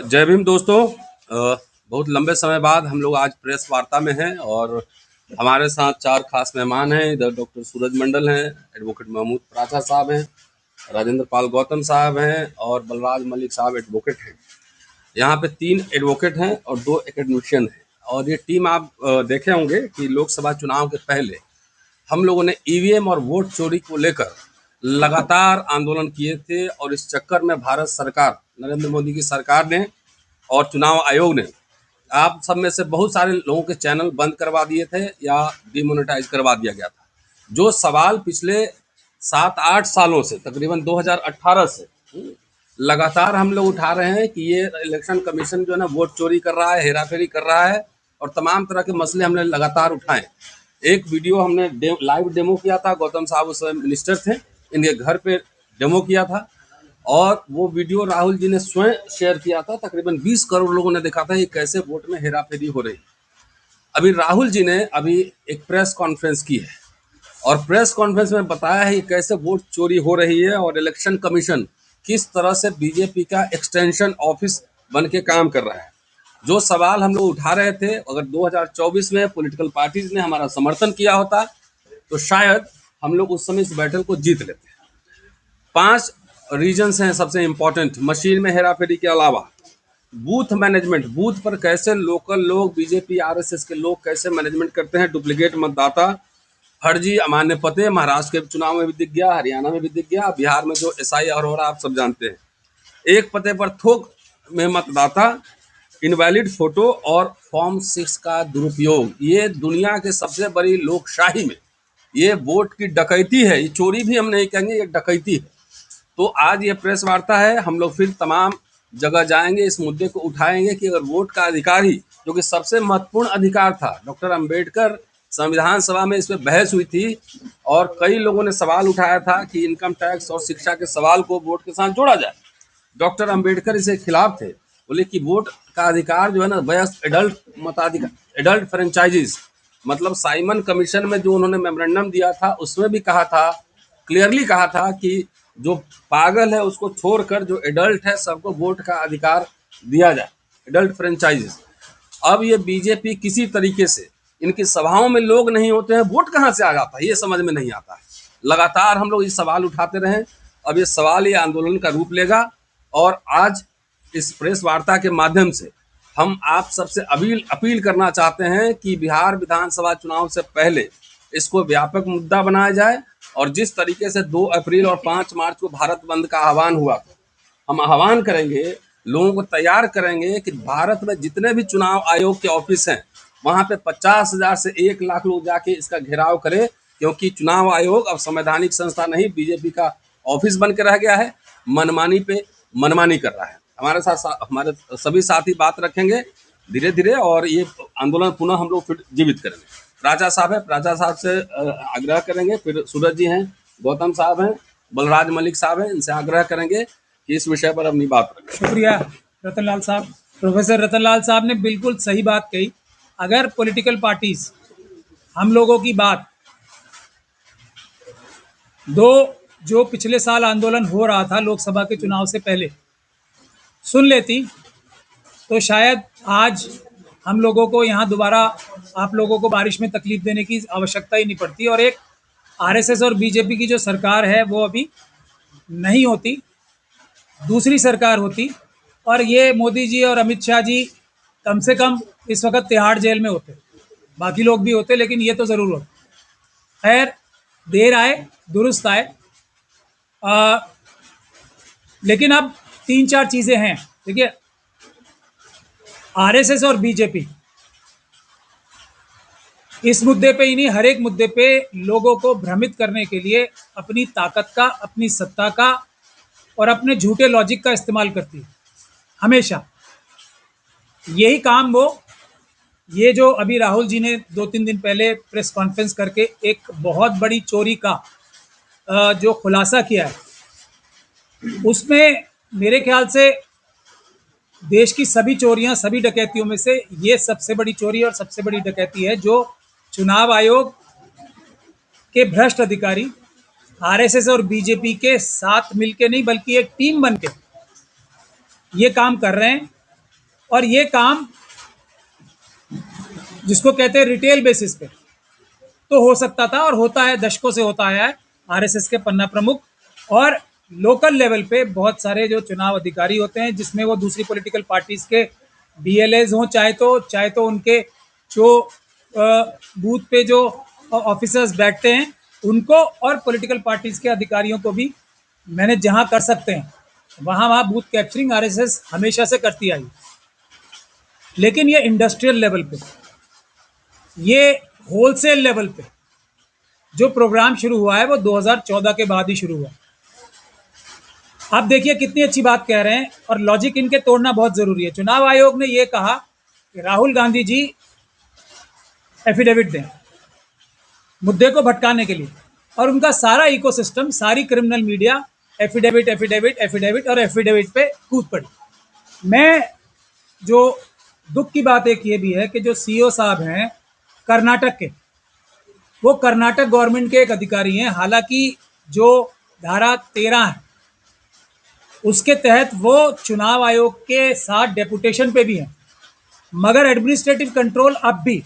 जय भीम दोस्तों। बहुत लंबे समय बाद हम लोग आज प्रेस वार्ता में हैं और हमारे साथ 4 खास मेहमान हैं। इधर डॉक्टर सूरज मंडल हैं, एडवोकेट महमूद प्राचा साहब हैं, राजेंद्र पाल गौतम साहब हैं और बलराज मलिक साहब एडवोकेट हैं। यहाँ पे 3 एडवोकेट हैं और 2 एकेडमिशियन हैं। और ये टीम आप देखे होंगे कि लोकसभा चुनाव के पहले हम लोगों ने ईवीएम और वोट चोरी को लेकर लगातार आंदोलन किए थे और इस चक्कर में भारत सरकार, नरेंद्र मोदी की सरकार ने और चुनाव आयोग ने आप सब में से बहुत सारे लोगों के चैनल बंद करवा दिए थे या डिमोनेटाइज करवा दिया गया था। जो सवाल पिछले 7-8 सालों से, तकरीबन 2018 से लगातार हम लोग उठा रहे हैं कि ये इलेक्शन कमीशन जो है ना वोट चोरी कर रहा है, हेराफेरी कर रहा है और तमाम तरह के मसले हमने लगातार उठाए। एक वीडियो हमने लाइव डेमो किया था, गौतम साहब उस समय मिनिस्टर थे, इनके घर पे डेमो किया था और वो वीडियो राहुल जी ने स्वयं शेयर किया था। तकरीबन 20 करोड़ लोगों ने देखा था ये कैसे वोट में हेराफेरी हो रही। अभी राहुल जी ने अभी एक प्रेस कॉन्फ्रेंस की है और प्रेस कॉन्फ्रेंस में बताया है कि कैसे वोट चोरी हो रही है और इलेक्शन कमीशन किस तरह से बीजेपी का एक्सटेंशन ऑफिस बन के काम कर रहा है। जो सवाल हम लोग उठा रहे थे, अगर 2024 में पॉलिटिकल पार्टीज ने हमारा समर्थन किया होता तो शायद हम लोग उस समय इस बैटल को जीत लेते। 5 रीजन्स हैं सबसे इम्पोर्टेंट मशीन में हेराफेरी के अलावा। बूथ मैनेजमेंट, बूथ पर कैसे लोकल लोग, बीजेपी आरएसएस के लोग कैसे मैनेजमेंट करते हैं, डुप्लीकेट मतदाता, फर्जी अमान्य पते। महाराष्ट्र के चुनाव में भी दिख गया, हरियाणा में भी दिख गया, बिहार में जो SIR हो रहा आप सब जानते हैं। एक पते पर थोक में मतदाता, इनवैलिड फोटो और फॉर्म 6 का दुरुपयोग। ये दुनिया के सबसे बड़ी लोकशाही में ये वोट की डकैती है। ये चोरी भी हम नहीं कहेंगे, ये डकैती है। तो आज ये प्रेस वार्ता है, हम लोग फिर तमाम जगह जाएंगे, इस मुद्दे को उठाएंगे कि अगर वोट का अधिकार ही, जो कि सबसे महत्वपूर्ण अधिकार था, डॉक्टर अंबेडकर संविधान सभा में इस पर बहस हुई थी और कई लोगों ने सवाल उठाया था कि इनकम टैक्स और शिक्षा के सवाल को वोट के साथ जोड़ा जाए। डॉक्टर अंबेडकर इसे खिलाफ थे, बोले कि वोट का अधिकार जो है ना वयस्क एडल्ट मताधिकार, एडल्ट फ्रेंचाइजीज, मतलब साइमन कमीशन में जो उन्होंने मेमोरेंडम दिया था उसमें भी कहा था, क्लियरली कहा था कि जो पागल है उसको छोड़कर जो एडल्ट है सबको वोट का अधिकार दिया जाए, एडल्ट फ्रेंचाइजीज। अब ये बीजेपी किसी तरीके से, इनकी सभाओं में लोग नहीं होते हैं, वोट कहाँ से आ जाता है ये समझ में नहीं आता है। लगातार हम लोग ये सवाल उठाते रहे, अब ये सवाल, ये आंदोलन का रूप लेगा और आज इस प्रेस वार्ता के माध्यम से हम आप सबसे अपील करना चाहते हैं कि बिहार विधानसभा चुनाव से पहले इसको व्यापक मुद्दा बनाया जाए और जिस तरीके से 2 अप्रैल और 5 मार्च को भारत बंद का आह्वान हुआ, हम आह्वान करेंगे, लोगों को तैयार करेंगे कि भारत में जितने भी चुनाव आयोग के ऑफिस हैं वहाँ पे 50,000 से 1 लाख लोग जाके इसका घेराव करें, क्योंकि चुनाव आयोग अब संवैधानिक संस्था नहीं, बीजेपी का ऑफिस बन के रह गया है, मनमानी पे मनमानी कर रहा है। हमारे साथ हमारे सभी साथी बात रखेंगे धीरे धीरे और ये आंदोलन पुनः हम लोग फिर जीवित करेंगे। प्राचा साहब है, प्राचा साहब से आग्रह करेंगे, फिर सूरज जी हैं, गौतम साहब हैं, बलराज मलिक साहब हैं, इनसे आग्रह करेंगे कि इस विषय पर अपनी बात रखें। शुक्रिया रतनलाल साहब। प्रोफेसर रतनलाल साहब ने बिल्कुल सही बात कही। अगर पॉलिटिकल पार्टीज हम लोगों की बात जो पिछले साल आंदोलन हो रहा था लोकसभा के चुनाव से पहले सुन लेती तो शायद आज हम लोगों को यहाँ दोबारा आप लोगों को बारिश में तकलीफ देने की आवश्यकता ही नहीं पड़ती और एक आरएसएस और बीजेपी की जो सरकार है वो अभी नहीं होती, दूसरी सरकार होती और ये मोदी जी और अमित शाह जी कम से कम इस वक्त तिहाड़ जेल में होते, बाकी लोग भी होते लेकिन ये तो ज़रूर होते। खैर, देर आए दुरुस्त आए। लेकिन अब 3-4 चीज़ें हैं। देखिए, आरएसएस और बीजेपी इस मुद्दे पे ही नहीं, हर एक मुद्दे पे लोगों को भ्रमित करने के लिए अपनी ताकत का, अपनी सत्ता का और अपने झूठे लॉजिक का इस्तेमाल करती है हमेशा। यही काम ये जो अभी राहुल जी ने 2-3 दिन पहले प्रेस कॉन्फ्रेंस करके एक बहुत बड़ी चोरी का जो खुलासा किया है, उसमें मेरे ख्याल से देश की सभी चोरियां, सभी डकैतियों में से ये सबसे बड़ी चोरी और सबसे बड़ी डकैती है जो चुनाव आयोग के भ्रष्ट अधिकारी आरएसएस और बीजेपी के साथ मिलके नहीं बल्कि एक टीम बनके ये काम कर रहे हैं। और ये काम जिसको कहते हैं रिटेल बेसिस पे तो हो सकता था और होता है, दशकों से होता आया है। आरएसएस के पन्ना प्रमुख और लोकल लेवल पे बहुत सारे जो चुनाव अधिकारी होते हैं, जिसमें वो दूसरी पॉलिटिकल पार्टीज के बीएलएज हों, चाहे तो उनके जो बूथ पे जो ऑफिसर्स बैठते हैं उनको, और पॉलिटिकल पार्टीज के अधिकारियों को भी मैंने जहां कर सकते हैं वहां बूथ कैप्चरिंग आरएसएस हमेशा से करती आई। लेकिन ये इंडस्ट्रियल लेवल पे, ये होलसेल लेवल पे जो प्रोग्राम शुरू हुआ है वो 2014 के बाद ही शुरू हुआ। आप देखिए कितनी अच्छी बात कह रहे हैं, और लॉजिक इनके तोड़ना बहुत जरूरी है। चुनाव आयोग ने ये कहा कि राहुल गांधी जी एफिडेविट दें मुद्दे को भटकाने के लिए, और उनका सारा इकोसिस्टम, सारी criminal media affidavit affidavit affidavit और एफिडेविट पे कूद पड़ी। मैं जो दुख की बात एक ये भी है कि जो सीईओ साहब हैं कर्नाटक के, वो कर्नाटक गवर्नमेंट के एक अधिकारी हैं। हालांकि जो धारा 13 है उसके तहत वो चुनाव आयोग के साथ डेपुटेशन पे भी हैं, मगर एडमिनिस्ट्रेटिव कंट्रोल अब भी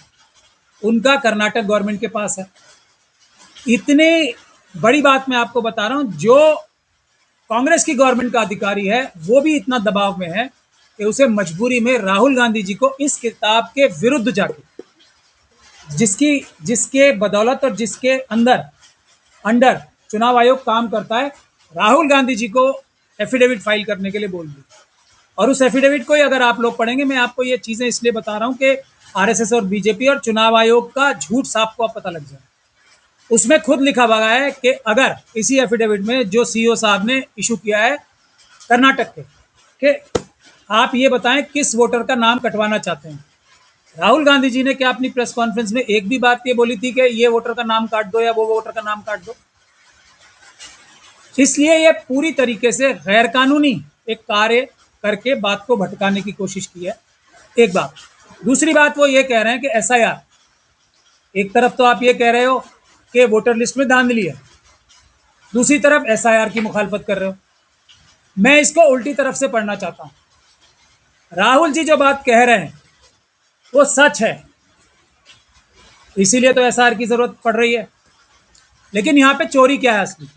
उनका कर्नाटक गवर्नमेंट के पास है। इतनी बड़ी बात मैं आपको बता रहा हूं, जो कांग्रेस की गवर्नमेंट का अधिकारी है वो भी इतना दबाव में है कि उसे मजबूरी में राहुल गांधी जी को इस किताब के विरुद्ध जाके, जिसके बदौलत और जिसके अंडर चुनाव आयोग काम करता है, राहुल गांधी जी को एफिडेविट फाइल करने के लिए बोल दिया। और उस एफिडेविट को ही अगर आप लोग पढ़ेंगे, मैं आपको ये चीजें इसलिए बता रहा हूं कि आरएसएस और बीजेपी और चुनाव आयोग का झूठ साफ को आप पता लग जाए। उसमें खुद लिखा हुआ है कि अगर इसी एफिडेविट में जो सीईओ साहब ने इशू किया है कर्नाटक के, कि आप ये बताएं किस वोटर का नाम कटवाना चाहते हैं। राहुल गांधी जी ने क्या अपनी प्रेस कॉन्फ्रेंस में एक भी बात ये बोली थी कि ये वोटर का नाम काट दो या वो वोटर का नाम काट दो? इसलिए ये पूरी तरीके से गैर कानूनी एक कार्य करके बात को भटकाने की कोशिश की है, एक बात। दूसरी बात, वो ये कह रहे हैं कि एसआईआर, एक तरफ तो आप ये कह रहे हो कि वोटर लिस्ट में धांधली है, दूसरी तरफ एसआईआर की मुखालफत कर रहे हो। मैं इसको उल्टी तरफ से पढ़ना चाहता हूं। राहुल जी जो बात कह रहे हैं वो सच है, इसीलिए तो एसआईआर की जरूरत पड़ रही है। लेकिन यहां पे चोरी क्या है? असली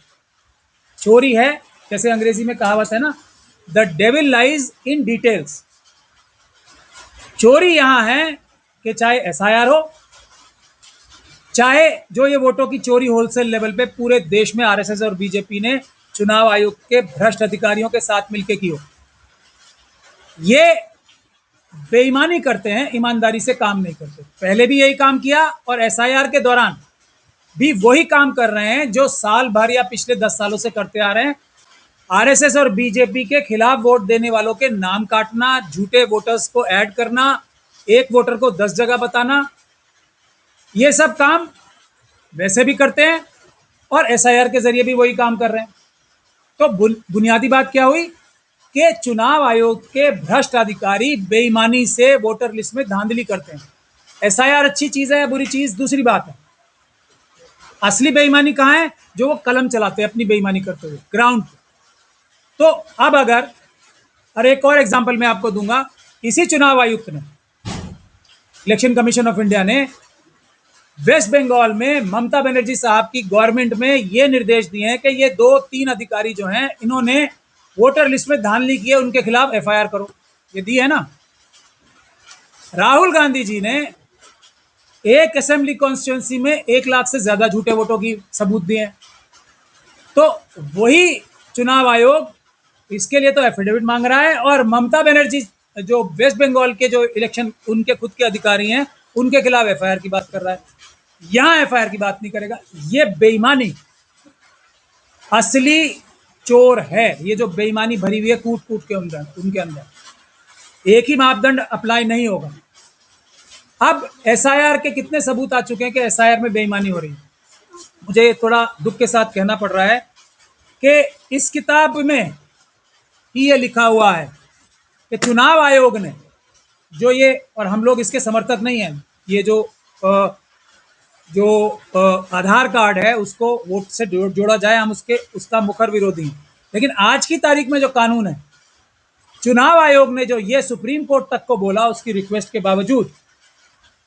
चोरी है, जैसे अंग्रेजी में कहावत है ना, the devil lies in details. चोरी यहां है कि चाहे एसआईआर हो, चाहे जो ये वोटों की चोरी होलसेल लेवल पे पूरे देश में आरएसएस और बीजेपी ने चुनाव आयोग के भ्रष्ट अधिकारियों के साथ मिलकर की हो, ये बेईमानी करते हैं, ईमानदारी से काम नहीं करते। पहले भी यही काम किया और एसआईआर के दौरान भी वही काम कर रहे हैं जो साल भर या पिछले 10 सालों से करते आ रहे हैं। आरएसएस और बीजेपी के खिलाफ वोट देने वालों के नाम काटना, झूठे वोटर्स को ऐड करना, एक वोटर को 10 जगह बताना, ये सब काम वैसे भी करते हैं और एसआईआर के जरिए भी वही काम कर रहे हैं। तो बुनियादी बात क्या हुई कि चुनाव आयोग के भ्रष्ट अधिकारी बेईमानी से वोटर लिस्ट में धांधली करते हैं। एसआईआर अच्छी चीज है या बुरी चीज दूसरी बात है, असली बेईमानी कहाँ है? जो वो कलम चलाते हैं अपनी बेईमानी करते हुए ग्राउंड पे। तो अब और एक और एग्जांपल मैं आपको दूंगा। इसी चुनाव आयुक्त ने, इलेक्शन कमीशन ऑफ इंडिया ने वेस्ट बंगाल में ममता बनर्जी साहब की गवर्नमेंट में ये निर्देश दिए हैं कि ये 2-3 अधिकारी जो हैं इन्होंने वोटर लिस्ट में धांधली की है, उनके खिलाफ एफआईआर करो। ये दी है ना। राहुल गांधी जी ने एक असेंबली कॉन्स्टिट्यूंसी में 1 लाख से ज्यादा झूठे वोटों की सबूत दिए हैं। तो वही चुनाव आयोग इसके लिए तो एफिडेविट मांग रहा है, और ममता बनर्जी जो वेस्ट बंगाल के जो इलेक्शन उनके खुद के अधिकारी हैं उनके खिलाफ एफआईआर की बात कर रहा है। यहां एफआईआर की बात नहीं करेगा। ये बेईमानी असली चोर है। ये जो बेईमानी भरी हुई है कूट कूट के अंदर, उनके अंदर एक ही मापदंड अप्लाई नहीं होगा। अब एसआईआर के कितने सबूत आ चुके हैं कि एसआईआर में बेईमानी हो रही है। मुझे थोड़ा दुख के साथ कहना पड़ रहा है कि इस किताब में ही ये लिखा हुआ है कि चुनाव आयोग ने जो ये, और हम लोग इसके समर्थक नहीं हैं, ये जो जो आधार कार्ड है उसको वोट से जोड़ा जाए, हम उसका मुखर विरोधी हैं। लेकिन आज की तारीख में जो कानून है, चुनाव आयोग ने जो ये सुप्रीम कोर्ट तक को बोला उसकी रिक्वेस्ट के बावजूद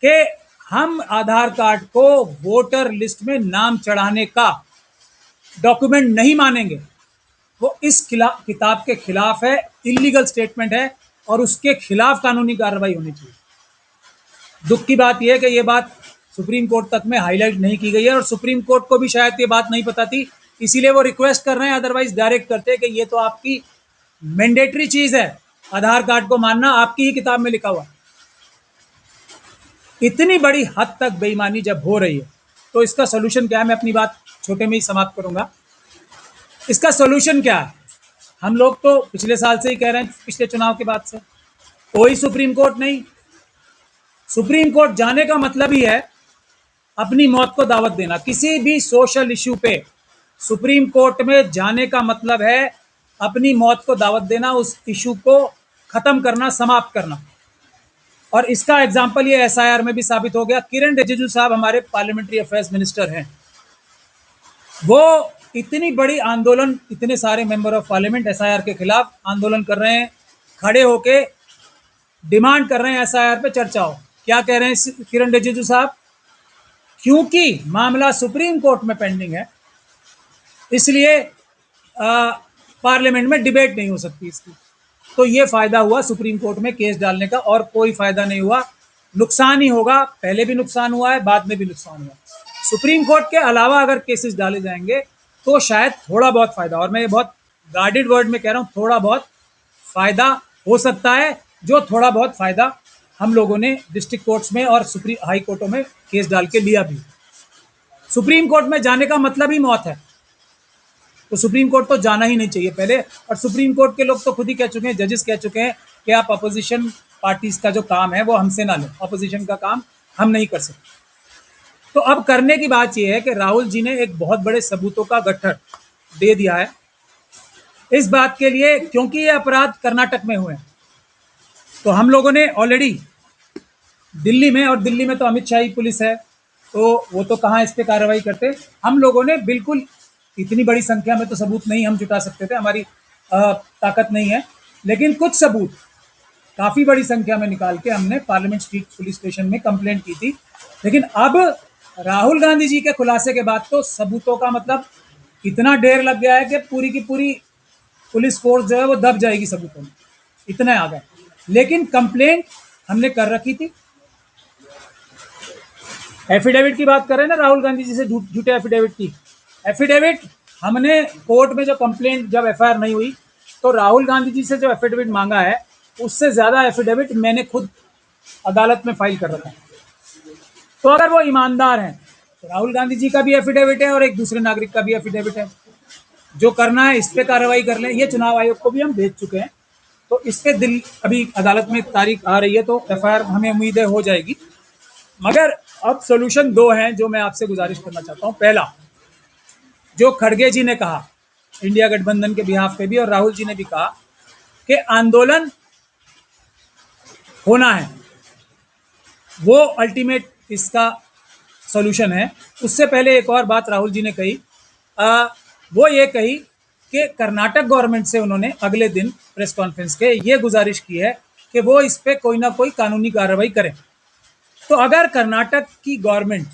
कि हम आधार कार्ड को वोटर लिस्ट में नाम चढ़ाने का डॉक्यूमेंट नहीं मानेंगे, वो इस किताब के खिलाफ है, इलीगल स्टेटमेंट है और उसके खिलाफ कानूनी कार्रवाई होनी चाहिए। दुख की बात यह है कि ये बात सुप्रीम कोर्ट तक में हाईलाइट नहीं की गई है और सुप्रीम कोर्ट को भी शायद ये बात नहीं पता थी, इसीलिए वो रिक्वेस्ट कर रहे हैं, अदरवाइज डायरेक्ट करते कि ये तो आपकी मैंडेटरी चीज है, आधार कार्ड को मानना आपकी ही किताब में लिखा हुआ। इतनी बड़ी हद तक बेईमानी जब हो रही है तो इसका सोल्यूशन क्या है? मैं अपनी बात छोटे में ही समाप्त करूंगा। इसका सोल्यूशन क्या है? हम लोग तो पिछले साल से ही कह रहे हैं, पिछले चुनाव के बाद से कोई सुप्रीम कोर्ट नहीं। सुप्रीम कोर्ट जाने का मतलब ही है अपनी मौत को दावत देना। किसी भी सोशल इश्यू पे सुप्रीम कोर्ट में जाने का मतलब है अपनी मौत को दावत देना, उस इश्यू को खत्म करना, समाप्त करना। और इसका एग्जाम्पल ये एसआईआर में भी साबित हो गया। किरण रिजिजू साहब हमारे पार्लियामेंट्री अफेयर्स मिनिस्टर हैं, वो इतनी बड़ी आंदोलन, इतने सारे मेंबर ऑफ पार्लियामेंट एसआईआर के खिलाफ आंदोलन कर रहे हैं, खड़े होके डिमांड कर रहे हैं एसआईआर पे चर्चा हो। क्या कह रहे हैं किरण रिजिजू साहब? क्योंकि मामला सुप्रीम कोर्ट में पेंडिंग है, इसलिए पार्लियामेंट में डिबेट नहीं हो सकती इसकी। तो ये फायदा हुआ सुप्रीम कोर्ट में केस डालने का, और कोई फायदा नहीं हुआ, नुकसान ही होगा। पहले भी नुकसान हुआ है, बाद में भी नुकसान हुआ। सुप्रीम कोर्ट के अलावा अगर केसेस डाले जाएंगे तो शायद थोड़ा बहुत फायदा, और मैं ये बहुत गार्डेड वर्ड में कह रहा हूँ, थोड़ा बहुत फायदा हो सकता है। जो थोड़ा बहुत फायदा हम लोगों ने डिस्ट्रिक्ट कोर्ट्स में और सुप्रीम हाई कोर्टों में केस डाल के लिया भी। सुप्रीम कोर्ट में जाने का मतलब ही मौत है, तो सुप्रीम कोर्ट तो जाना ही नहीं चाहिए पहले। और सुप्रीम कोर्ट के लोग तो खुद ही कह चुके हैं, जजेस कह चुके हैं कि आप अपोजिशन पार्टीज का जो काम है वो हमसे ना लें, अपोजिशन का काम हम नहीं कर सकते। तो अब करने की बात यह है कि राहुल जी ने एक बहुत बड़े सबूतों का गट्ठर दे दिया है इस बात के लिए, क्योंकि ये अपराध कर्नाटक में हुए हैं। तो हम लोगों ने ऑलरेडी दिल्ली में, और दिल्ली में तो अमित शाह ही पुलिस है, तो वो तो कहाँ इस पर कार्रवाई करते, हम लोगों ने बिल्कुल इतनी बड़ी संख्या में तो सबूत नहीं हम जुटा सकते थे, हमारी ताकत नहीं है, लेकिन कुछ सबूत काफ़ी बड़ी संख्या में निकाल के हमने पार्लियामेंट स्ट्रीट पुलिस स्टेशन में कंप्लेंट की थी। लेकिन अब राहुल गांधी जी के खुलासे के बाद तो सबूतों का मतलब इतना ढेर लग गया है कि पूरी की पूरी पुलिस फोर्स जो है वो दब जाएगी सबूतों में, इतने आ गए। लेकिन कंप्लेंट हमने कर रखी थी। एफिडेविट की बात कर रहे हैं ना राहुल गांधी जी से, झूठे एफिडेविट की। एफिडेविट हमने कोर्ट में जो कंप्लेंट, जब एफआईआर नहीं हुई तो राहुल गांधी जी से जो एफिडेविट मांगा है उससे ज़्यादा एफिडेविट मैंने खुद अदालत में फाइल कर रखा है। तो अगर वो ईमानदार हैं तो राहुल गांधी जी का भी एफिडेविट है और एक दूसरे नागरिक का भी एफिडेविट है। जो करना है इस पे कार्रवाई कर लें। ये चुनाव आयोग को भी हम भेज चुके हैं, तो इस पे अभी अदालत में तारीख आ रही है, तो एफआईआर हमें उम्मीद है हो जाएगी। मगर अब सोल्यूशन दो हैं जो मैं आपसे गुजारिश करना चाहता हूँ। पहला, जो खड़गे जी ने कहा इंडिया गठबंधन के बिहाफ पे भी, और राहुल जी ने भी कहा कि आंदोलन होना है, वो अल्टीमेट इसका सॉल्यूशन है। उससे पहले एक और बात राहुल जी ने कही, वो ये कही कि कर्नाटक गवर्नमेंट से उन्होंने अगले दिन प्रेस कॉन्फ्रेंस के ये गुजारिश की है कि वो इस पे कोई ना कोई कानूनी कार्रवाई करें। तो अगर कर्नाटक की गवर्नमेंट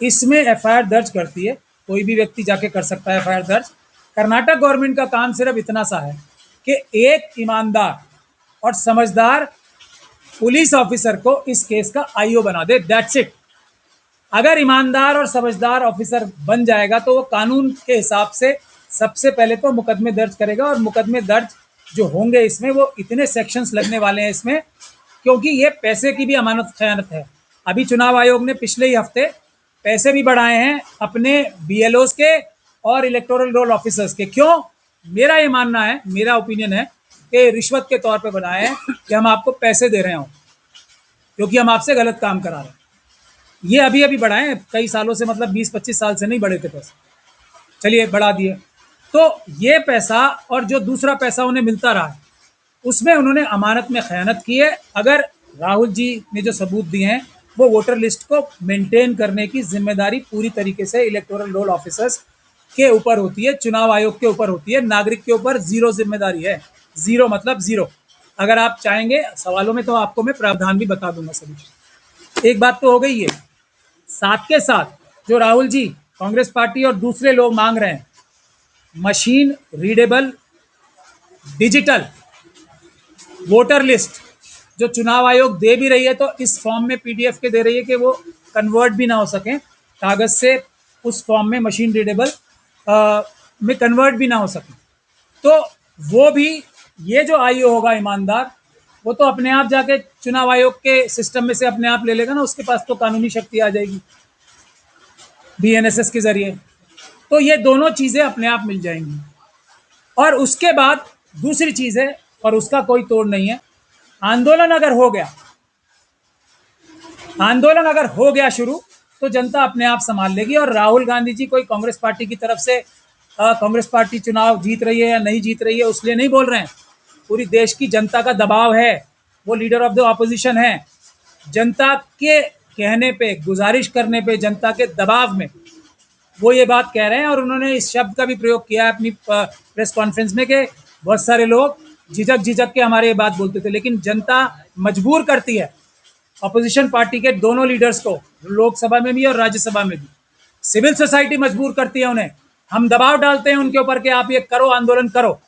इसमें एफआईआर दर्ज करती है, कोई भी व्यक्ति जाके कर सकता है एफआईआर दर्ज। कर्नाटक गवर्नमेंट का काम सिर्फ इतना सा है कि एक ईमानदार और समझदार पुलिस ऑफिसर को इस केस का आईओ बना दे, दैट्स इट। अगर ईमानदार और समझदार ऑफिसर बन जाएगा तो वो कानून के हिसाब से सबसे पहले तो मुकदमे दर्ज करेगा, और मुकदमे दर्ज जो होंगे इसमें वो इतने सेक्शंस लगने वाले हैं इसमें, क्योंकि ये पैसे की भी अमानत खयानत है। अभी चुनाव आयोग ने पिछले ही हफ्ते पैसे भी बढ़ाए हैं अपने बीएलओस के और इलेक्टोरल रोल ऑफिसर्स के। क्यों? मेरा ये मानना है, मेरा ओपिनियन है कि रिश्वत के तौर पे बनाए हैं कि हम आपको पैसे दे रहे हों क्योंकि हम आपसे गलत काम करा रहे हैं। ये अभी अभी बढ़ाए हैं, कई सालों से, मतलब 20-25 साल से नहीं बढ़े थे पैसे, चलिए बढ़ा दिए। तो ये पैसा और जो दूसरा पैसा उन्हें मिलता रहा है उसमें उन्होंने अमानत में खयानत की है। अगर राहुल जी ने जो सबूत दिए हैं वो वोटर लिस्ट को मेंटेन करने की जिम्मेदारी पूरी तरीके से इलेक्टोरल रोल ऑफिसर्स के ऊपर होती है, चुनाव आयोग के ऊपर होती है। नागरिक के ऊपर जीरो जिम्मेदारी है। जीरो मतलब जीरो। अगर आप चाहेंगे सवालों में तो आपको मैं प्रावधान भी बता दूंगा सभी। एक बात तो हो गई है। साथ के साथ जो राहुल जी, कांग्रेस पार्टी और दूसरे लोग मांग रहे हैं, machine readable digital voter list जो चुनाव आयोग दे भी रही है, तो इस फॉर्म में पीडीएफ के दे रही है कि वो कन्वर्ट भी ना हो सके कागज से, उस फॉर्म में मशीन रीडेबल में कन्वर्ट भी ना हो सके। तो वो भी, ये जो आईओ होगा ईमानदार, वो तो अपने आप जाके चुनाव आयोग के सिस्टम में से अपने आप ले लेगा ना, उसके पास तो कानूनी शक्ति आ जाएगी बीएनएसएस के जरिए। तो ये दोनों चीजें अपने आप मिल जाएंगी। और उसके बाद दूसरी चीज है, और उसका कोई तोड़ नहीं है, आंदोलन अगर हो गया शुरू, तो जनता अपने आप संभाल लेगी। और राहुल गांधी जी कोई कांग्रेस पार्टी की तरफ से कांग्रेस पार्टी चुनाव जीत रही है या नहीं जीत रही है उसलिए नहीं बोल रहे हैं। पूरी देश की जनता का दबाव है, वो लीडर ऑफ द ऑपोजिशन है। जनता के कहने पे, गुजारिश करने पे, जनता के दबाव में वो ये बात कह रहे हैं। और उन्होंने इस शब्द का भी प्रयोग किया है अपनी प्रेस कॉन्फ्रेंस में कि बहुत सारे लोग झिझक के हमारे ये बात बोलते थे, लेकिन जनता मजबूर करती है अपोजिशन पार्टी के दोनों लीडर्स को, लोकसभा में भी और राज्यसभा में भी। सिविल सोसाइटी मजबूर करती है उन्हें। हम दबाव डालते हैं उनके ऊपर कि आप ये करो, आंदोलन करो।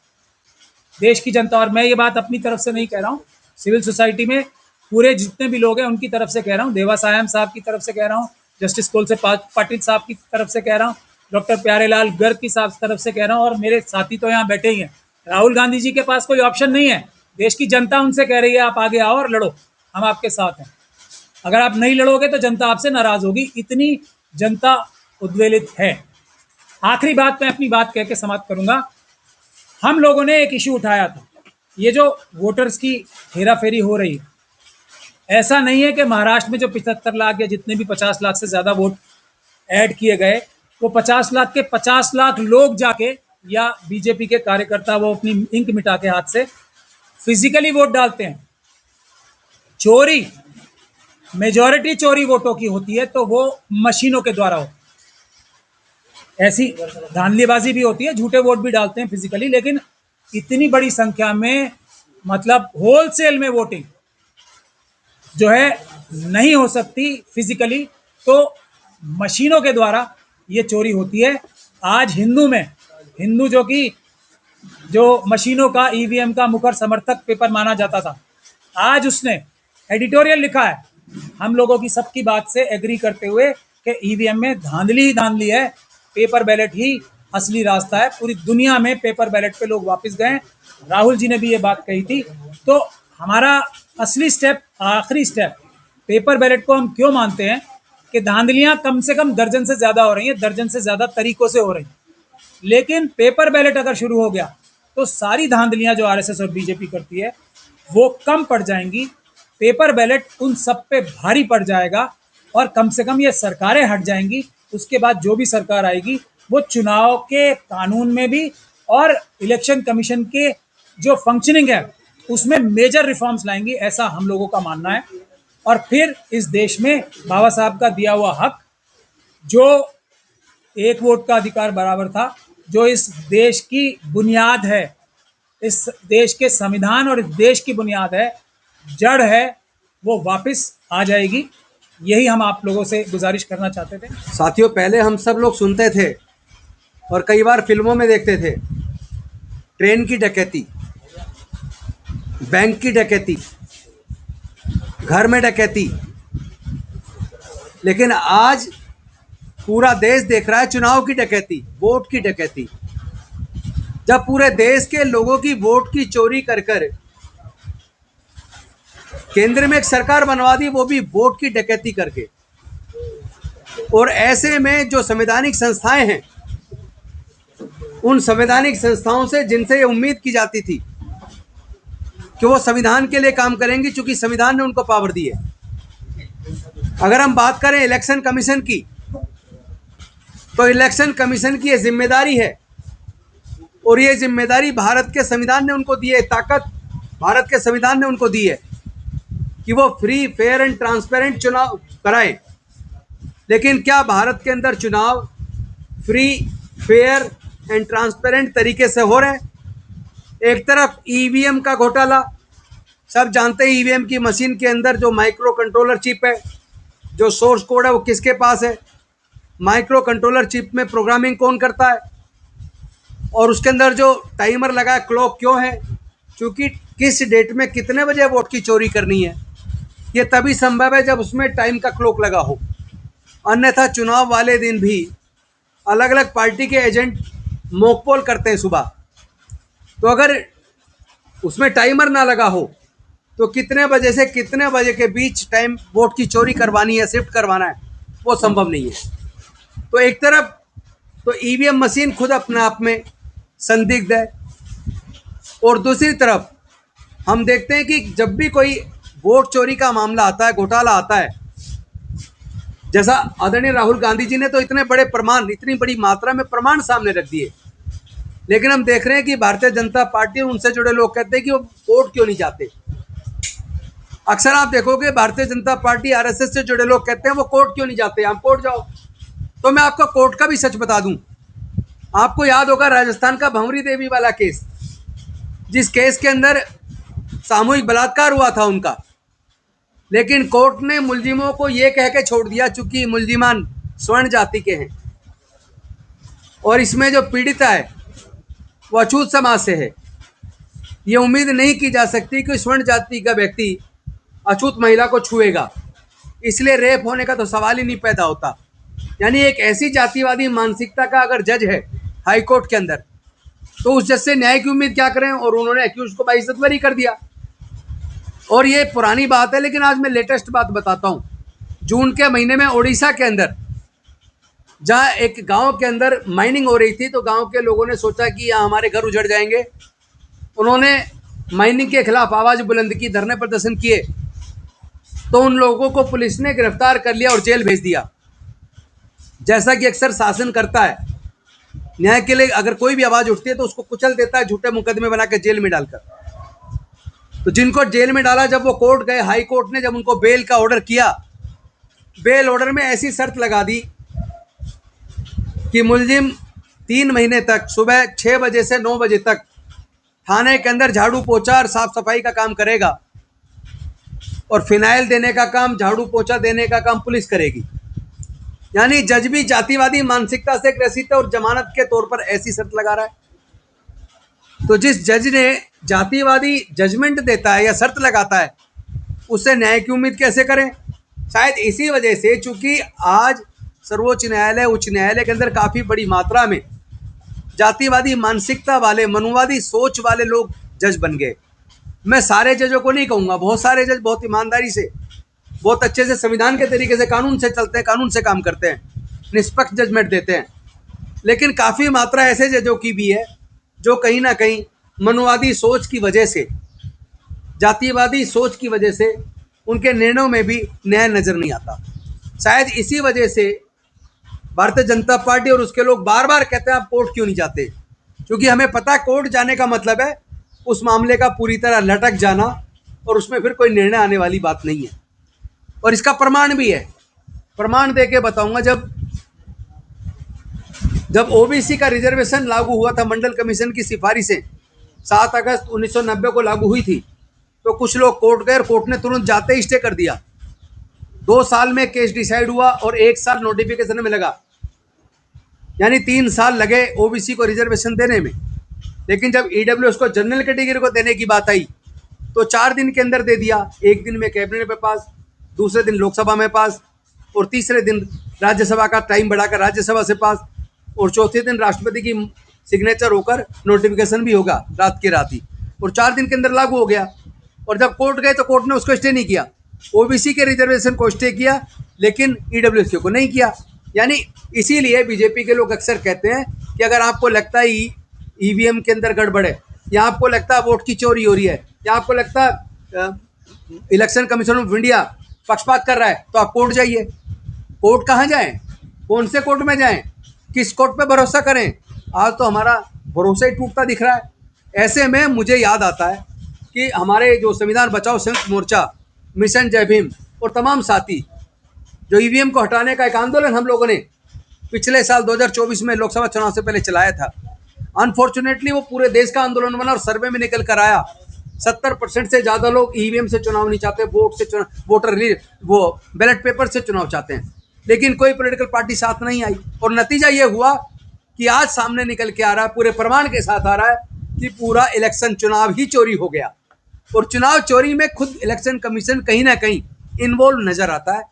देश की जनता, और मैं ये बात अपनी तरफ से नहीं कह रहा हूँ, सिविल सोसाइटी में पूरे जितने भी लोग हैं उनकी तरफ से कह रहा हूँ, देवा सायम साहब की तरफ से कह रहा हूँ, जस्टिस कोलसे पाटिल साहब की तरफ से कह रहा हूँ, डॉक्टर प्यारेलाल गर्ग की साहब तरफ से कह रहा हूँ, और मेरे साथी तो यहाँ बैठे ही हैं। राहुल गांधी जी के पास कोई ऑप्शन नहीं है। देश की जनता उनसे कह रही है आप आगे आओ और लड़ो, हम आपके साथ हैं। अगर आप नहीं लड़ोगे तो जनता आपसे नाराज होगी, इतनी जनता उद्वेलित है। आखिरी बात मैं अपनी बात कह के समाप्त करूंगा। हम लोगों ने एक इशू उठाया था, ये जो वोटर्स की हेराफेरी हो रही है। ऐसा नहीं है कि महाराष्ट्र में जो 75 लाख या जितने भी 50 लाख से ज़्यादा वोट ऐड किए गए, वो 50 लाख के 50 लाख लोग जाके, या बीजेपी के कार्यकर्ता वो अपनी इंक मिटा के हाथ से फिजिकली वोट डालते हैं। चोरी, मेजॉरिटी चोरी वोटों की होती है, तो वो मशीनों के द्वारा हो। ऐसी धांधलीबाजी भी होती है, झूठे वोट भी डालते हैं फिजिकली, लेकिन इतनी बड़ी संख्या में, मतलब होलसेल में वोटिंग जो है नहीं हो सकती फिजिकली, तो मशीनों के द्वारा ये चोरी होती है। आज हिंदू जो मशीनों का, ईवीएम का मुखर समर्थक पेपर माना जाता था, आज उसने एडिटोरियल लिखा है हम लोगों की सबकी बात से एग्री करते हुए कि ईवीएम में धांधली ही धांधली है, पेपर बैलेट ही असली रास्ता है। पूरी दुनिया में पेपर बैलेट पे लोग वापस गए। राहुल जी ने भी ये बात कही थी। तो हमारा असली स्टेप, आखिरी स्टेप, पेपर बैलेट को हम क्यों मानते हैं कि धांधलियां कम से कम दर्जन से ज़्यादा हो रही हैं, दर्जन से ज़्यादा तरीकों से हो रही हैं, लेकिन पेपर बैलेट अगर शुरू हो गया तो सारी धांधलियां जो आरएसएस और बीजेपी करती है वो कम पड़ जाएंगी। पेपर बैलेट उन सब पे भारी पड़ जाएगा और कम से कम ये सरकारें हट जाएंगी। उसके बाद जो भी सरकार आएगी वो चुनाव के कानून में भी और इलेक्शन कमीशन के जो फंक्शनिंग है उसमें मेजर रिफॉर्म्स लाएंगी, ऐसा हम लोगों का मानना है। और फिर इस देश में बाबा साहब का दिया हुआ हक, जो एक वोट का अधिकार बराबर था, जो इस देश की बुनियाद है, इस देश के संविधान और इस देश की बुनियाद है, जड़ है, वो वापस आ जाएगी। यही हम आप लोगों से गुजारिश करना चाहते थे। साथियों, पहले हम सब लोग सुनते थे और कई बार फिल्मों में देखते थे, ट्रेन की डकैती, बैंक की डकैती, घर में डकैती, लेकिन आज पूरा देश देख रहा है चुनाव की डकैती, वोट की डकैती। जब पूरे देश के लोगों की वोट की चोरी कर कर केंद्र में एक सरकार बनवा दी, वो भी वोट की डकैती करके। और ऐसे में जो संवैधानिक संस्थाएं हैं, उन संवैधानिक संस्थाओं से जिनसे ये उम्मीद की जाती थी कि वो संविधान के लिए काम करेंगी, चूंकि संविधान ने उनको पावर दी है। अगर हम बात करें इलेक्शन कमीशन की, तो इलेक्शन कमीशन की ये जिम्मेदारी है, और ये जिम्मेदारी भारत के संविधान ने उनको दी है, ताकत भारत के संविधान ने उनको दी है कि वो फ्री, फेयर एंड ट्रांसपेरेंट चुनाव कराएं। लेकिन क्या भारत के अंदर चुनाव फ्री, फेयर एंड ट्रांसपेरेंट तरीके से हो रहे हैं? एक तरफ ईवीएम का घोटाला, सब जानते हैं ईवीएम की मशीन के अंदर जो माइक्रो कंट्रोलर चिप है, जो सोर्स कोड है वो किसके पास है, माइक्रो कंट्रोलर चिप में प्रोग्रामिंग कौन करता है, और उसके अंदर जो टाइमर लगा है क्लॉक क्यों है, क्योंकि किस डेट में कितने बजे वोट की चोरी करनी है ये तभी संभव है जब उसमें टाइम का क्लॉक लगा हो। अन्यथा चुनाव वाले दिन भी अलग अलग पार्टी के एजेंट मॉकपोल करते हैं सुबह, तो अगर उसमें टाइमर ना लगा हो तो कितने बजे से कितने बजे के बीच टाइम वोट की चोरी करवानी है, शिफ्ट करवाना है, वो संभव नहीं है। तो एक तरफ तो ईवीएम मशीन खुद अपने आप में संदिग्ध है, और दूसरी तरफ हम देखते हैं कि जब भी कोई वोट चोरी का मामला आता है, घोटाला आता है, जैसा आदरणीय राहुल गांधी जी ने तो इतने बड़े प्रमाण, इतनी बड़ी मात्रा में प्रमाण सामने रख दिए, लेकिन हम देख रहे हैं कि भारतीय जनता पार्टी और उनसे जुड़े लोग कहते हैं कि वो कोर्ट क्यों नहीं जाते। अक्सर आप देखोगे भारतीय जनता पार्टी, आरएसएस से जुड़े लोग कहते हैं वो कोर्ट क्यों नहीं जाते, आप कोर्ट जाओ। तो मैं आपको कोर्ट का भी सच बता दूं, आपको याद होगा राजस्थान का भंवरी देवी वाला केस, जिस केस के अंदर सामूहिक बलात्कार हुआ था उनका, लेकिन कोर्ट ने मुलजिमों को ये कह के छोड़ दिया चूंकि मुलजिमान स्वर्ण जाति के हैं और इसमें जो पीड़िता है वो अछूत समाज से है। ये उम्मीद नहीं की जा सकती कि स्वर्ण जाति का व्यक्ति अछूत महिला को छुएगा, इसलिए रेप होने का तो सवाल ही नहीं पैदा होता। यानी एक ऐसी जातिवादी मानसिकता का अगर जज है हाई कोर्ट के अंदर, तो उस जज से न्याय की उम्मीद क्या करें, और उन्होंने एक्यूज को बाइज्जत बरी कर दिया। और ये पुरानी बात है, लेकिन आज मैं लेटेस्ट बात बताता हूँ। जून के महीने में उड़ीसा के अंदर जहाँ एक गांव के अंदर माइनिंग हो रही थी, तो गांव के लोगों ने सोचा कि यहाँ हमारे घर उजड़ जाएंगे, उन्होंने माइनिंग के खिलाफ आवाज़ बुलंद की, धरने प्रदर्शन किए, तो उन लोगों को पुलिस ने गिरफ्तार कर लिया और जेल भेज दिया। जैसा कि अक्सर शासन करता है, न्याय के लिए अगर कोई भी आवाज़ उठती है तो उसको कुचल देता है, झूठे मुकदमे बना के जेल में डालकर। तो जिनको जेल में डाला, जब वो कोर्ट गए, हाई कोर्ट ने जब उनको बेल का ऑर्डर किया, बेल ऑर्डर में ऐसी शर्त लगा दी कि मुलजिम 3 महीने तक सुबह 6 बजे से 9 बजे तक थाने के अंदर झाड़ू पोछा और साफ सफाई का काम करेगा, और फिनाइल देने का काम, झाड़ू पोछा देने का काम पुलिस करेगी। यानी जज भी जातिवादी मानसिकता से ग्रसित है और जमानत के तौर पर ऐसी शर्त लगा रहा है। तो जिस जज ने जातिवादी जजमेंट देता है या शर्त लगाता है, उससे न्याय की उम्मीद कैसे करें? शायद इसी वजह से, चूंकि आज सर्वोच्च न्यायालय, उच्च न्यायालय के अंदर काफ़ी बड़ी मात्रा में जातिवादी मानसिकता वाले, मनुवादी सोच वाले लोग जज बन गए। मैं सारे जजों को नहीं कहूँगा, बहुत सारे जज बहुत ईमानदारी से, बहुत अच्छे से संविधान के तरीके से, कानून से चलते हैं, कानून से काम करते हैं, निष्पक्ष जजमेंट देते हैं। लेकिन काफ़ी मात्रा ऐसे जजों की भी है जो कहीं ना कहीं मनुवादी सोच की वजह से, जातिवादी सोच की वजह से उनके निर्णयों में भी न्याय नज़र नहीं आता। शायद इसी वजह से भारतीय जनता पार्टी और उसके लोग बार बार कहते हैं आप कोर्ट क्यों नहीं जाते, क्योंकि हमें पता है कोर्ट जाने का मतलब है उस मामले का पूरी तरह लटक जाना, और उसमें फिर कोई निर्णय आने वाली बात नहीं है। और इसका प्रमाण भी है, प्रमाण दे के बताऊंगा। जब ओबीसी का रिजर्वेशन लागू हुआ था, मंडल कमीशन की सिफारिशें 7 अगस्त 1990 को लागू हुई थी, तो कुछ लोग कोर्ट गए और कोर्ट ने तुरंत जाते ही स्टे कर दिया। 2 साल में केस डिसाइड हुआ और 1 साल नोटिफिकेशन में लगा, यानी 3 साल लगे ओबीसी को रिजर्वेशन देने में। लेकिन जब ईडब्ल्यूएस को, जनरल कैटेगरी को देने की बात आई, तो 4 दिन के अंदर दे दिया। 1 दिन में कैबिनेट में पास, दूसरे दिन लोकसभा में पास, और तीसरे दिन राज्यसभा का टाइम बढ़ाकर राज्यसभा से पास, और चौथे दिन राष्ट्रपति की सिग्नेचर होकर नोटिफिकेशन भी होगा रात की रात ही, और 4 दिन के अंदर लागू हो गया। और जब कोर्ट गए तो कोर्ट ने उसको स्टे नहीं किया, ओबीसी के रिजर्वेशन को स्टे किया, लेकिन ईडब्ल्यूएस को नहीं किया। यानी इसीलिए बीजेपी के लोग अक्सर कहते हैं कि अगर आपको लगता है ईवीएम के अंदर गड़बड़ है, या आपको लगता है वोट की चोरी हो रही है, या आपको लगता है इलेक्शन कमीशन ऑफ इंडिया पक्षपात कर रहा है, तो आप कोर्ट जाइए। कोर्ट कहाँ जाएं? कौन से कोर्ट में जाएं? किस कोर्ट पे भरोसा करें? आज तो हमारा भरोसा ही टूटता दिख रहा है। ऐसे में मुझे याद आता है कि हमारे जो संविधान बचाओ संयुक्त मोर्चा मिशन जय भीम और तमाम साथी जो ईवीएम को हटाने का एक आंदोलन हम लोगों ने पिछले साल 2024 में लोकसभा चुनाव से पहले चलाया था। अनफॉर्चुनेटली वो पूरे देश का आंदोलन बना और सर्वे में निकल कर आया 70% से ज़्यादा लोग ईवीएम से चुनाव नहीं चाहते, वोटर वो बैलेट पेपर से चुनाव चाहते हैं, लेकिन कोई पॉलिटिकल पार्टी साथ नहीं आई। और नतीजा ये हुआ कि आज सामने निकल के आ रहा है, पूरे प्रमाण के साथ आ रहा है कि पूरा इलेक्शन चुनाव ही चोरी हो गया। और चुनाव चोरी में खुद इलेक्शन कमीशन कहीं ना कहीं इन्वॉल्व नजर आता है,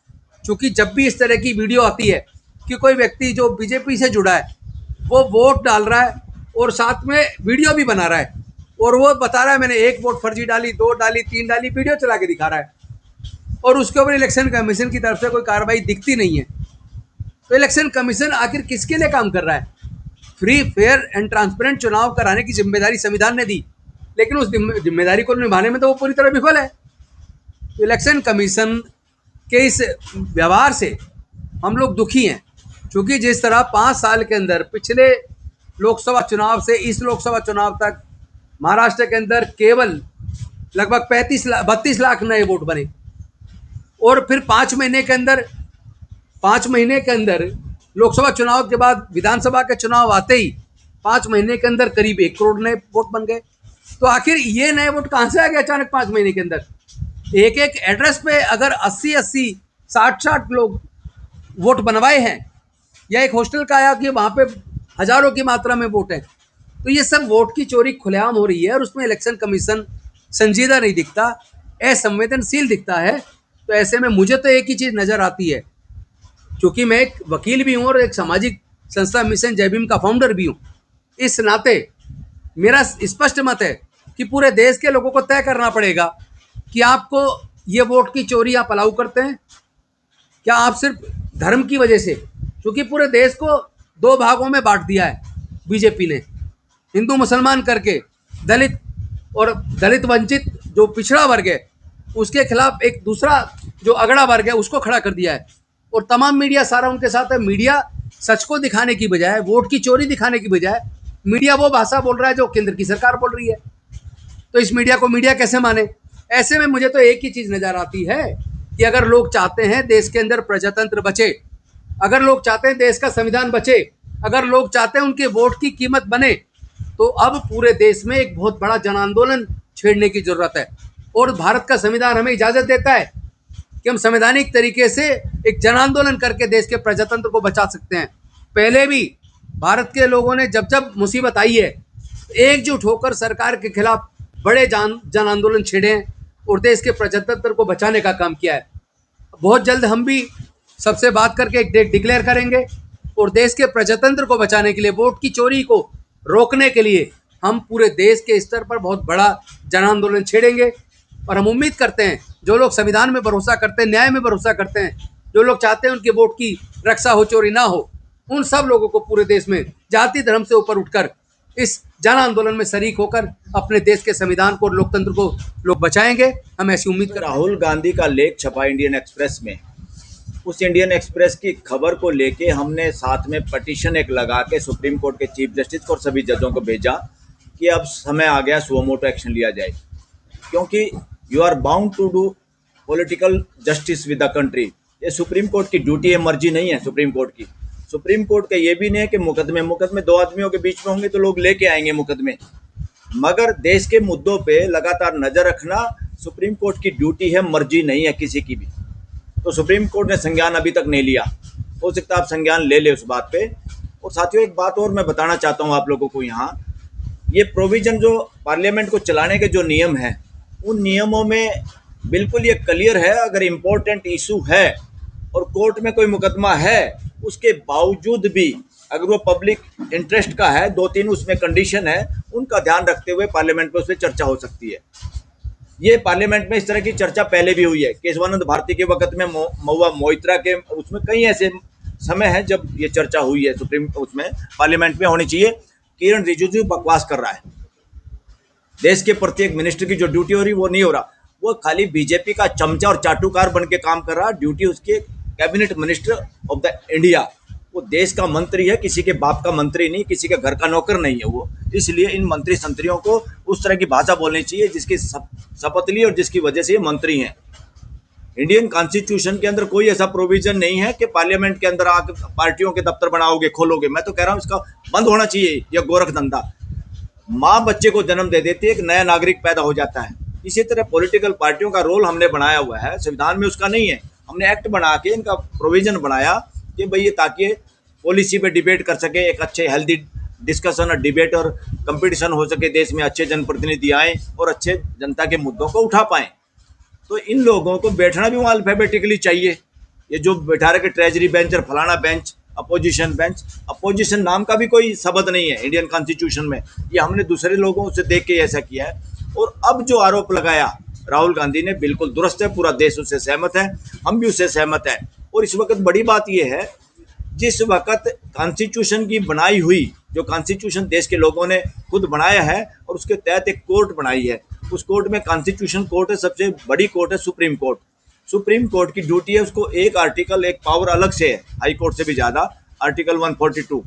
क्योंकि जब भी इस तरह की वीडियो आती है कि कोई व्यक्ति जो बीजेपी से जुड़ा है वो वोट डाल रहा है और साथ में वीडियो भी बना रहा है और वो बता रहा है मैंने 1 वोट फर्जी डाली, 2 डाली, 3 डाली, वीडियो चला के दिखा रहा है, और उसके ऊपर इलेक्शन कमीशन की तरफ से कोई कार्रवाई दिखती नहीं है। तो इलेक्शन कमीशन आखिर किसके लिए काम कर रहा है? फ्री, फेयर एंड ट्रांसपेरेंट चुनाव कराने की जिम्मेदारी संविधान ने दी, लेकिन उस जिम्मेदारी को निभाने में तो वो पूरी तरह विफल है। तो इलेक्शन कमीशन के इस व्यवहार से हम लोग दुखी हैं, क्योंकि जिस तरह 5 साल के अंदर पिछले लोकसभा चुनाव से इस लोकसभा चुनाव तक महाराष्ट्र के अंदर केवल लगभग 32 लाख नए वोट बने, और फिर 5 महीने के अंदर लोकसभा चुनाव के बाद विधानसभा के चुनाव आते ही 5 महीने के अंदर करीब 1 करोड़ नए वोट बन गए। तो आखिर ये नए वोट कहाँ से आ गए अचानक 5 महीने के अंदर? एक एक एड्रेस पे अगर 80-80, 60-60 लोग वोट बनवाए हैं, या एक हॉस्टल का आया कि वहाँ पे हजारों की मात्रा में वोट है, तो ये सब वोट की चोरी खुलेआम हो रही है और उसमें इलेक्शन कमीशन संजीदा नहीं दिखता, असंवेदनशील दिखता है। तो ऐसे में मुझे तो एक ही चीज़ नज़र आती है, क्योंकि मैं एक वकील भी हूँ और एक सामाजिक संस्था मिशन जय भीम का फाउंडर भी हूँ, इस नाते मेरा स्पष्ट मत है कि पूरे देश के लोगों को तय करना पड़ेगा कि आपको ये वोट की चोरी आप अलाउ करते हैं क्या? आप सिर्फ धर्म की वजह से, क्योंकि पूरे देश को 2 भागों में बांट दिया है बीजेपी ने, हिंदू मुसलमान करके, दलित वंचित जो पिछड़ा वर्ग है उसके खिलाफ एक दूसरा जो अगड़ा वर्ग है उसको खड़ा कर दिया है, और तमाम मीडिया सारा उनके साथ है। मीडिया सच को दिखाने की बजाय, वोट की चोरी दिखाने की बजाय, मीडिया वो भाषा बोल रहा है जो केंद्र की सरकार बोल रही है। तो इस मीडिया को मीडिया कैसे माने? ऐसे में मुझे तो एक ही चीज़ नज़र आती है कि अगर लोग चाहते हैं देश के अंदर प्रजातंत्र बचे, अगर लोग चाहते हैं देश का संविधान बचे, अगर लोग चाहते हैं उनके वोट की कीमत बने, तो अब पूरे देश में एक बहुत बड़ा जन आंदोलन छेड़ने की ज़रूरत है। और भारत का संविधान हमें इजाज़त देता है कि हम संवैधानिक तरीके से एक जन आंदोलन करके देश के प्रजातंत्र को बचा सकते हैं। पहले भी भारत के लोगों ने जब जब मुसीबत आई है एकजुट होकर सरकार के खिलाफ बड़े जन आंदोलन छेड़े हैं और देश के प्रजातंत्र को बचाने का काम किया है। बहुत जल्द हम भी सबसे बात करके एक डेट डिक्लेयर करेंगे और देश के प्रजातंत्र को बचाने के लिए, वोट की चोरी को रोकने के लिए हम पूरे देश के स्तर पर बहुत बड़ा जन आंदोलन छेड़ेंगे। और हम उम्मीद करते हैं जो लोग संविधान में भरोसा करते हैं, न्याय में भरोसा करते हैं, जो लोग चाहते हैं उनके वोट की रक्षा हो, चोरी ना हो, उन सब लोगों को पूरे देश में जाति धर्म से ऊपर उठकर इस जन आंदोलन में शरीक होकर अपने देश के संविधान को और लोकतंत्र को लोग बचाएंगे। हम ऐसी उम्मीद कर। राहुल गांधी का लेख छपा इंडियन एक्सप्रेस में, उस इंडियन एक्सप्रेस की खबर को लेके हमने साथ में पटिशन एक लगा के सुप्रीम कोर्ट के चीफ जस्टिस और सभी जजों को भेजा कि अब समय आ गया सुओ मोटो एक्शन लिया जाए, क्योंकि you are bound to do political justice with the country. ये सुप्रीम कोर्ट की ड्यूटी है, मर्जी नहीं है सुप्रीम कोर्ट की। सुप्रीम कोर्ट का ये भी नहीं है कि मुकदमे 2 आदमियों के बीच में होंगे तो लोग लेके आएंगे मुकदमे, मगर देश के मुद्दों पे लगातार नज़र रखना सुप्रीम कोर्ट की ड्यूटी है, मर्जी नहीं है किसी की भी। तो सुप्रीम कोर्ट ने संज्ञान अभी तक नहीं लिया, हो सकता है आप संज्ञान ले ले उस बात पे। और साथियों एक बात और मैं बताना चाहता हूँ आप लोगों को, यहाँ ये प्रोविज़न जो पार्लियामेंट को चलाने के जो नियम हैं, उन नियमों में बिल्कुल ये क्लियर है, अगर इम्पोर्टेंट इशू है और कोर्ट में कोई मुकदमा है, उसके बावजूद भी अगर वो पब्लिक इंटरेस्ट का है, 2-3 उसमें कंडीशन है, उनका ध्यान रखते हुए पार्लियामेंट में उस पर चर्चा हो सकती है। ये पार्लियामेंट में इस तरह की चर्चा पहले भी हुई है। केशवानंद भारती के वक्त में, महुआ मोइत्रा के, उसमें कई ऐसे समय है जब ये चर्चा हुई है सुप्रीम उसमें पार्लियामेंट में होनी चाहिए। किरण रिजिजू बकवास कर रहा है, देश के प्रत्येक मिनिस्टर की जो ड्यूटी हो रही वो नहीं हो रहा, वो खाली बीजेपी का चमचा और चाटुकार बन के काम कर रहा है। ड्यूटी उसके cabinet minister of the India, वो देश का मंत्री है, किसी के बाप का मंत्री नहीं, किसी के घर का नौकर नहीं है वो। इसलिए इन मंत्री संतरियों को उस तरह की भाषा बोलनी चाहिए जिसकी शपथ ली और जिसकी वजह से ये मंत्री हैं। इंडियन कॉन्स्टिट्यूशन के अंदर कोई ऐसा प्रोविजन नहीं है कि पार्लियामेंट के अंदर आकर पार्टियों के दफ्तर बनाओगे, खोलोगे। मैं तो कह रहा हूँ इसका बंद होना चाहिए यह गोरख धंधा। माँ बच्चे को जन्म दे देती है, एक नया नागरिक पैदा हो जाता है। इसी तरह पॉलिटिकल पार्टियों का रोल हमने बनाया हुआ है, संविधान में उसका नहीं है। हमने एक्ट बना के इनका प्रोविजन बनाया कि भाई ये ताकि पॉलिसी पे डिबेट कर सके, एक अच्छे हेल्दी डिस्कशन और डिबेट और कंपटीशन हो सके, देश में अच्छे जनप्रतिनिधि आए और अच्छे जनता के मुद्दों को उठा पाएं। तो इन लोगों को बैठना भी वहाँ अल्फाबेटिकली चाहिए। ये जो बैठा रहे कि ट्रेजरी बेंच और फलाना बेंच, अपोजिशन बेंच, अपोजिशन नाम का भी कोई शब्द नहीं है इंडियन कॉन्स्टिट्यूशन में। ये हमने दूसरे लोगों से देख के ऐसा किया है। और अब जो आरोप लगाया राहुल गांधी ने बिल्कुल दुरुस्त है, पूरा देश उससे सहमत है, हम भी उससे सहमत हैं। और इस वक्त बड़ी बात यह है, जिस वक्त कॉन्स्टिट्यूशन की बनाई हुई, जो कॉन्स्टिट्यूशन देश के लोगों ने खुद बनाया है और उसके तहत एक कोर्ट बनाई है, उस कोर्ट में कॉन्स्टिट्यूशन कोर्ट है, सबसे बड़ी कोर्ट है सुप्रीम कोर्ट। सुप्रीम कोर्ट की ड्यूटी है उसको एक आर्टिकल, एक पावर अलग से है हाई कोर्ट से भी ज़्यादा, आर्टिकल 142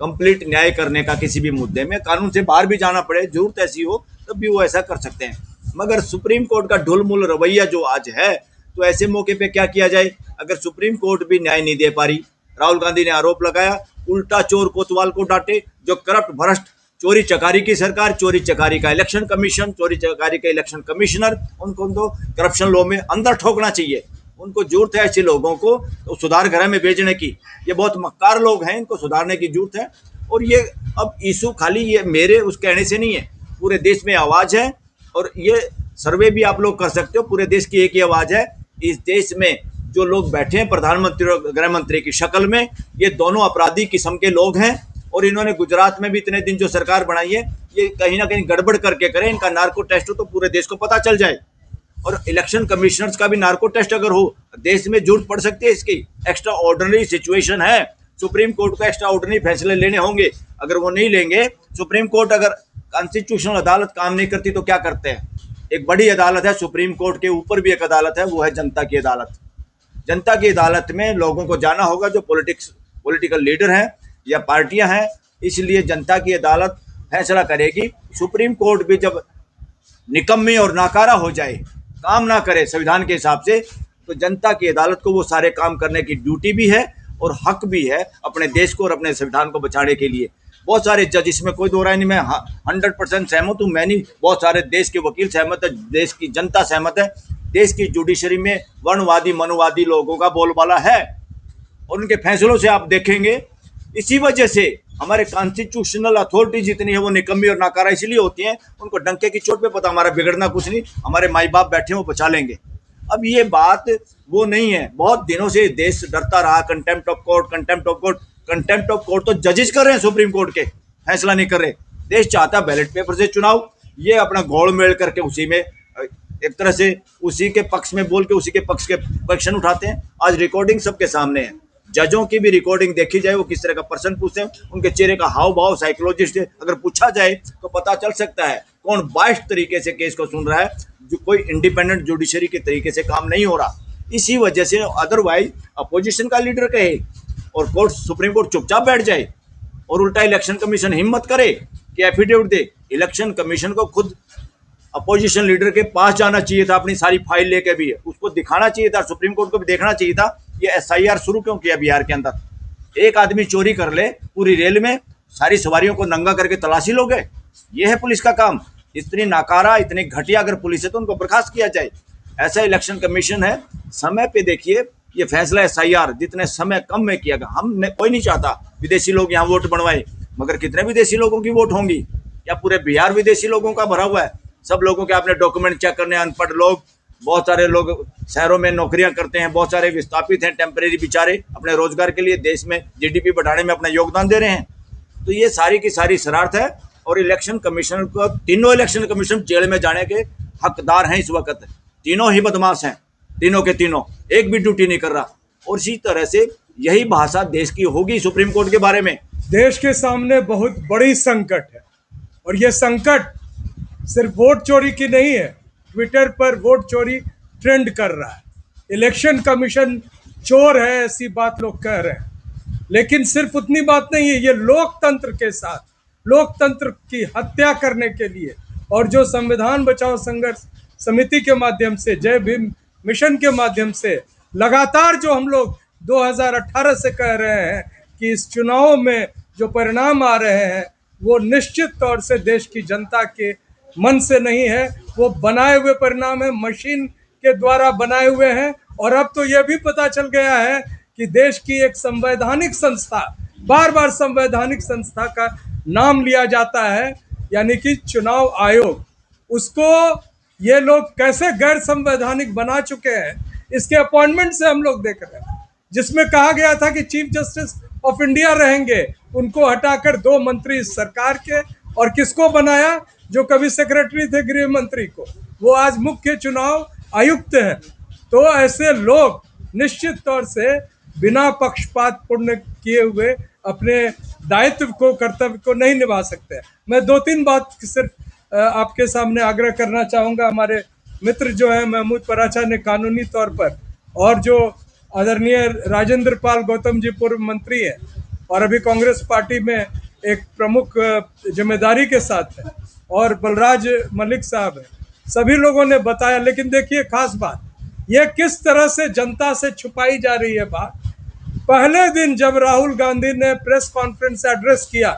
कंप्लीट न्याय करने का। किसी भी मुद्दे में कानून से बाहर भी जाना पड़े, जरूरत ऐसी हो तब भी वो ऐसा कर सकते हैं। मगर सुप्रीम कोर्ट का ढुलमुल रवैया जो आज है, तो ऐसे मौके पे क्या किया जाए? अगर सुप्रीम कोर्ट भी न्याय नहीं दे पा रही, राहुल गांधी ने आरोप लगाया उल्टा चोर कोतवाल को डांटे, जो करप्ट भ्रष्ट चोरी चकारी की सरकार, चोरी चकारी का इलेक्शन कमीशन, चोरी चकारी का इलेक्शन कमिश्नर, उनको तो करप्शन लॉ में अंदर ठोकना चाहिए। उनको जरूरत है ऐसे लोगों को तो सुधार गृह में भेजने की। ये बहुत मक्कार लोग हैं, इनको सुधारने की जरूरत है। और ये अब इशू खाली ये मेरे उस कहने से नहीं है, पूरे देश में आवाज़ है। और ये सर्वे भी आप लोग कर सकते हो, पूरे देश की एक ही आवाज़ है। इस देश में जो लोग बैठे हैं प्रधानमंत्री और गृह मंत्री की शक्ल में, ये दोनों अपराधी किस्म के लोग हैं। और इन्होंने गुजरात में भी इतने दिन जो सरकार बनाई है, ये कहीं ना कहीं गड़बड़ करके करें। इनका नार्को टेस्ट हो तो पूरे देश को पता चल जाए। और इलेक्शन कमिश्नर्स का भी नार्को टेस्ट अगर हो, देश में जरूरत पड़ सकती है इसकी। एक्स्ट्रा ऑर्डिनरी सिचुएशन है, सुप्रीम कोर्ट को एक्स्ट्रा ऑर्डिनरी फैसले लेने होंगे। अगर वो नहीं लेंगे, सुप्रीम कोर्ट अगर कॉन्स्टिट्यूशनल अदालत काम नहीं करती तो क्या करते हैं? एक बड़ी अदालत है, सुप्रीम कोर्ट के ऊपर भी एक अदालत है, वो है जनता की अदालत। जनता की अदालत में लोगों को जाना होगा, जो पॉलिटिकल लीडर हैं या पार्टियां हैं। इसलिए जनता की अदालत फैसला करेगी। सुप्रीम कोर्ट भी जब निकम्मी और नाकारा हो जाए, काम ना करे संविधान के हिसाब से, तो जनता की अदालत को वो सारे काम करने की ड्यूटी भी है और हक भी है अपने देश को और अपने संविधान को बचाने के लिए। बहुत सारे जज, इसमें कोई दो राय नहीं, मैं 100% सहमत हूँ। मैं नहीं, बहुत सारे देश के वकील सहमत है, देश की जनता सहमत है। देश की जुडिशरी में वर्णवादी मनोवादी लोगों का बोलबाला है और उनके फैसलों से आप देखेंगे। इसी वजह से हमारे कॉन्स्टिट्यूशनल अथॉरिटी जितनी है वो निकम्मी और नाकारा इसलिए होती हैं, उनको डंके की चोट पे पता हमारा बिगड़ना कुछ नहीं, हमारे माई बाप बैठे हैं वो बचा लेंगे। अब ये बात वो नहीं है। बहुत दिनों से देश डरता रहा, contempt of court, contempt of court. Contempt of court तो जजेस कर रहे हैं, सुप्रीम कोर्ट के फैसला नहीं कर रहे। देश चाहता बैलेट पेपर से चुनाव, ये अपना गोल मेल करके उसी में एक तरह से उसी के पक्ष में बोल के उसी के पक्ष के क्वेश्चन उठाते हैं। आज रिकॉर्डिंग सबके सामने है, जजों की भी रिकॉर्डिंग देखी जाए, वो किस तरह का पर्सन पूछते हैं, उनके चेहरे का हाव भाव साइकोलॉजिस्ट अगर पूछा जाए तो पता चल सकता है कौन बाइस्ड तरीके से केस को सुन रहा है, जो कोई इंडिपेंडेंट जुडिशरी के तरीके से काम नहीं हो रहा। इसी वजह से अदरवाइज अपोजिशन का लीडर कहे और कोर्ट, सुप्रीम कोर्ट चुपचाप बैठ जाए और उल्टा इलेक्शन कमीशन हिम्मत करे कि एफिडेविट दे। इलेक्शन कमीशन को खुद अपोजिशन लीडर के पास जाना चाहिए था, अपनी सारी फाइल लेके भी उसको दिखाना चाहिए था, सुप्रीम कोर्ट को भी देखना चाहिए था। ये SIR शुरू क्यों किया बिहार के अंदर? एक आदमी चोरी कर ले पूरी रेल में, सारी सवारियों को नंगा करके तलाशी लोगे? ये है पुलिस का काम? इतनी नाकारा, इतनी घटिया अगर पुलिस है तो उनको बर्खास्त किया जाए। ऐसा इलेक्शन कमीशन है। समय पे देखिए, ये फैसला SIR जितने समय कम में किया गया। कोई नहीं चाहता विदेशी लोग यहाँ वोट बनवाए, मगर कितने विदेशी लोगों की वोट होंगी? या पूरे बिहार विदेशी लोगों का भरा हुआ है? सब लोगों के अपने डॉक्यूमेंट चेक करने, अनपढ़ लोग, बहुत सारे लोग शहरों में नौकरियां करते हैं, बहुत सारे विस्थापित हैं, टेम्परेरी बेचारे अपने रोजगार के लिए देश में GDP बढ़ाने में अपना योगदान दे रहे हैं। तो ये सारी की सारी शरारत है। और इलेक्शन कमीशन को, तीनों इलेक्शन कमीशन जेल में जाने के हकदार हैं इस वक्त। तीनों ही बदमाश हैं, तीनों के तीनों, एक भी ड्यूटी नहीं कर रहा। और इसी तरह से यही भाषा देश की होगी सुप्रीम कोर्ट के बारे में। देश के सामने बहुत बड़ी संकट है और ये संकट सिर्फ वोट चोरी की नहीं है। ट्विटर पर वोट चोरी ट्रेंड कर रहा है, इलेक्शन कमीशन चोर है ऐसी बात लोग कह रहे हैं। लेकिन सिर्फ उतनी बात नहीं है, ये लोकतंत्र के साथ, लोकतंत्र की हत्या करने के लिए और जो संविधान बचाओ संघर्ष समिति के माध्यम से, जय भीम मिशन के माध्यम से लगातार जो हम लोग 2018 से कह रहे हैं कि इस चुनाव में जो परिणाम आ रहे हैं वो निश्चित तौर से देश की जनता के मन से नहीं है, वो बनाए हुए परिणाम है, मशीन के द्वारा बनाए हुए हैं। और अब तो यह भी पता चल गया है कि देश की एक संवैधानिक संस्था, बार बार संवैधानिक संस्था का नाम लिया जाता है, यानी कि चुनाव आयोग, उसको ये लोग कैसे गैर संवैधानिक बना चुके हैं, इसके अपॉइंटमेंट से हम लोग देख रहे हैं। जिसमें कहा गया था कि चीफ जस्टिस ऑफ इंडिया रहेंगे, उनको हटाकर 2 मंत्री इस सरकार के, और किसको बनाया, जो कभी सेक्रेटरी थे गृह मंत्री को, वो आज मुख्य चुनाव आयुक्त हैं। तो ऐसे लोग निश्चित तौर से बिना पक्षपात पूर्ण किए हुए अपने दायित्व को, कर्तव्य को नहीं निभा सकते। मैं 2-3 बात सिर्फ आपके सामने आग्रह करना चाहूँगा। हमारे मित्र जो है महमूद पराचा ने कानूनी तौर पर, और जो आदरणीय राजेंद्र पाल गौतम जी पूर्व मंत्री हैं और अभी कांग्रेस पार्टी में एक प्रमुख जिम्मेदारी के साथ है, और बलराज मलिक साहब हैं, सभी लोगों ने बताया। लेकिन देखिए खास बात, ये किस तरह से जनता से छुपाई जा रही है बात। पहले दिन जब राहुल गांधी ने प्रेस कॉन्फ्रेंस एड्रेस किया,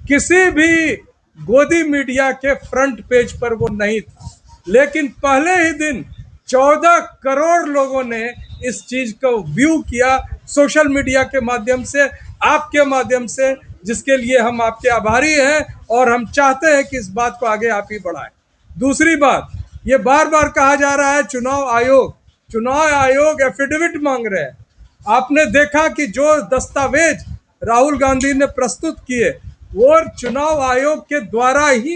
किसी भी गोदी मीडिया के फ्रंट पेज पर वो नहीं था, लेकिन पहले ही दिन 14 करोड़ लोगों ने इस चीज को व्यू किया सोशल मीडिया के माध्यम से, आपके माध्यम से, जिसके लिए हम आपके आभारी हैं, और हम चाहते हैं कि इस बात को आगे आप ही बढ़ाएं। दूसरी बात, ये बार बार कहा जा रहा है चुनाव आयोग एफिडेविट मांग रहे हैं। आपने देखा कि जो दस्तावेज राहुल गांधी ने प्रस्तुत किए वो चुनाव आयोग के द्वारा ही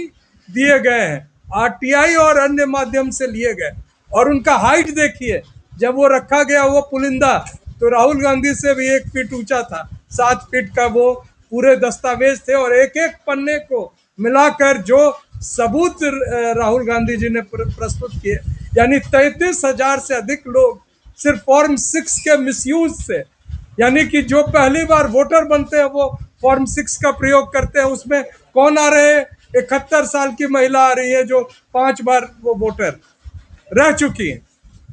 दिए गए हैं, आरटीआई और अन्य माध्यम से लिए गए। और उनका हाइट देखिए, जब वो रखा गया वो पुलिंदा, तो राहुल गांधी से भी 1 फीट ऊंचा था, 7 फीट का वो पूरे दस्तावेज थे। और एक एक पन्ने को मिलाकर जो सबूत राहुल गांधी जी ने प्रस्तुत किए, यानी 33,000 से अधिक लोग सिर्फ फॉर्म 6 के मिसयूज से, यानी कि जो पहली बार वोटर बनते हैं वो फॉर्म 6 का प्रयोग करते हैं। उसमें कौन आ रहे हैं, 71 साल की महिला आ रही है जो 5 बार वो वोटर रह चुकी हैं,